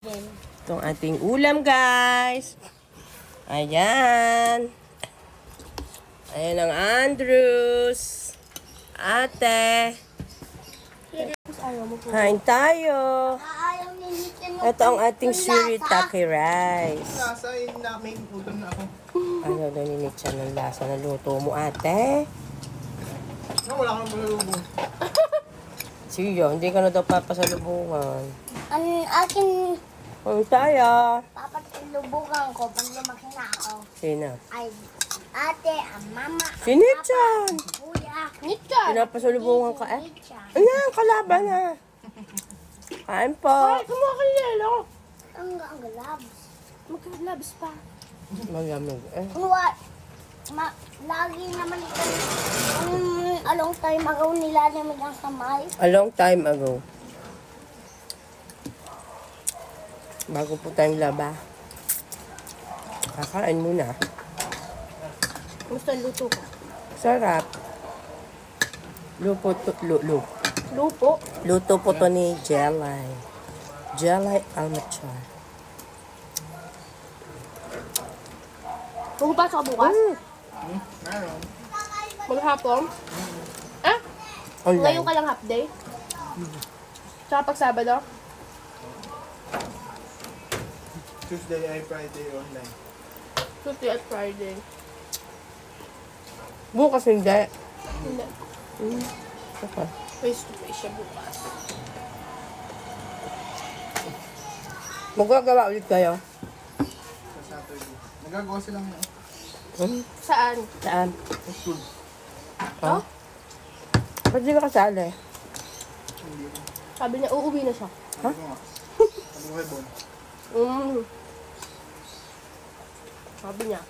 Itong ating ulam, guys. Ayan. Ayan ang Andrews. Ate. Kain tayo. Ito ang ating shirataki rice. Lasa yung namin ulam na ako. Ayaw na ni Mitcha ng lasa na luto mo, ate. Wala kang malulubong. Siya, hindi ka na daw papasalubungan. Ang akin Kain tayo. papasalubungan ko pag lumaki na ako Sino? ay ate, ang mama, Si Nichan. kuya, Pinapasalubungan ka eh. Nichan. Ayan, kalaban na. Kain po. Kumuha ka yelo. Ang labs. Magka-labs pa. Malamig eh. Lagi naman ito. Along time ago nilalamig ang kamay. A long time ago. Bago po tayong laba. Kakain muna. Gusto luto ko. Sarap. Lupo to, Lupo? luto po to ni Jelay. Jelay Almachar. Pumapasok ka bukas? Meron. Maghapon? Online. Ngayon ka lang half day? Tsaka pag Sabado? Tuesday ay Friday online. Tuesday at Friday. Bukas hindi. Hindi. Okay. Face to face siya bukas. Magagawa ulit kayo? Sa Saturday. Nagagawa silang yun. Saan? Saan? Sa school. Oh? Ba't di ka kasali? Hindi ko. Sabi niya, uuwi na siya. Ha? Sabi ko nga. Sabi ko kay Bon. Sabi niya.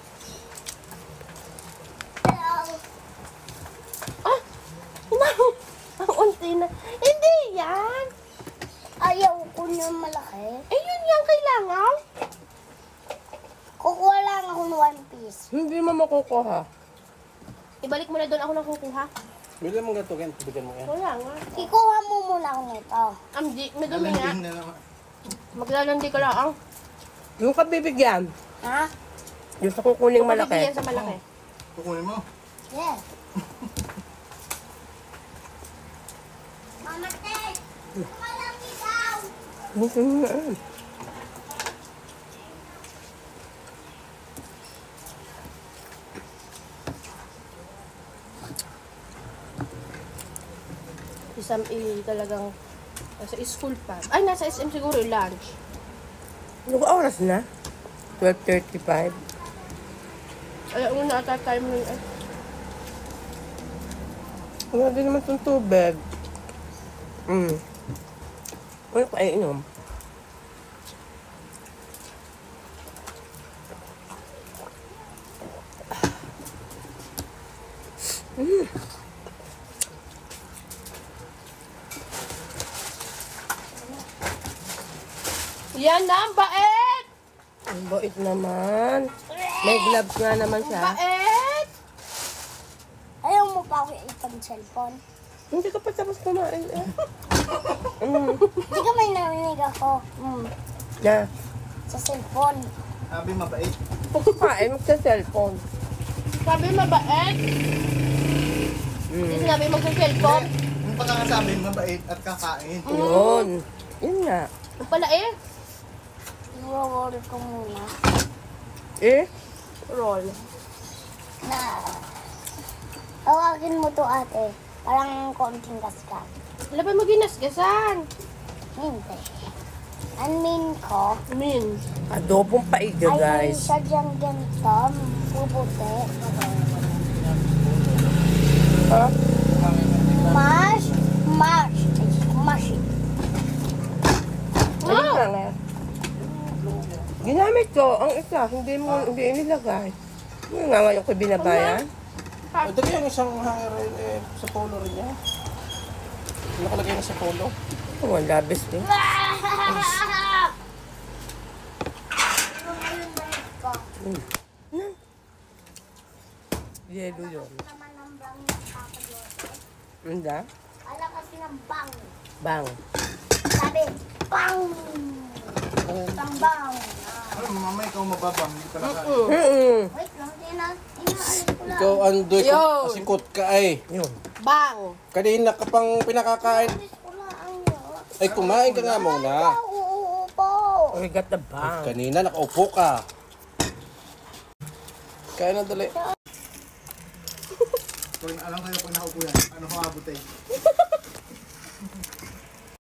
Ang unti na. Hindi yan! Ayaw ko niya malaki. Eh, yun yung kailangan. Kukuha lang ako ng one piece. Hindi mo makukuha. Ibalik mo na doon ako nang kukuha. Bili mo gato, Ken. Bigyan mo yan. Wala nga. Ikuha mo muna ako nito. Amdi, madumi nga. Nalanding na naman. Maglalandi ka lang. Yung ka bibigyan. Ha? Yung sa kukuning Bibigyan malaki. sa malaki. Kukunin mo. Yes. Mama, Ted! Malaki daw! Isang talagang nasa school pa. Ay, nasa SM siguro yung lunch. Ano ka oras na? 12:35. Ay, una ata time nun eh. Wala din naman itong tubig. Ano pa iinom? Yan na, ang bait! Ang bait naman. May gloves nga naman siya. Bait! Ayaw mo pa ako itong cellphone? Hindi ka pa tapos kumain eh. Hindi ka may narinig ako. Na, Sa cellphone. Sabi mabait. kumain magsa-cellphone. Sabi mabait? Hindi sinabi magsa-cellphone? Yung pagkakasabi, mabait at kakain. Yun. Yun nga. Ang pala eh. I-roll ko muna. Eh? Roll. Na. Tawagin mo to ate. Parang konting gasgas. Laban mo ginasgasan. Hindi. Ang mean ko. Mean. Adobong paiga, Ay, guys. siya dyan ganito. Puputi. Ha? Mash. Mash. Mash it. Ano na nga? Ginamit ko. Ang isa, hindi inilagay. Ano nga ngayon ko binabayan? Ito yung isang hanger eh, sa polo rin niya. Nakalagay na sa polo. Oh, ang labis eh. Yelo yun. Hindi? Alam kasi ng bang. Bang. Sabi, bang! Bang bang. Ay, mama, ikaw mababang. Hindi ka nakain. Wait lang, inaalis ko lang. Ikaw, Andoy, Yo. kasikot ka ay. Yun. Bang. Kanina ka pang pinakakain. Inaalis ko lang yun. Ay, kumain ka nga muna. Oo po. We got the bang. Kanina, nakaupo ka. Kaya na dali. Kung alam kayo pag nakaupo yan, ano ko abot eh.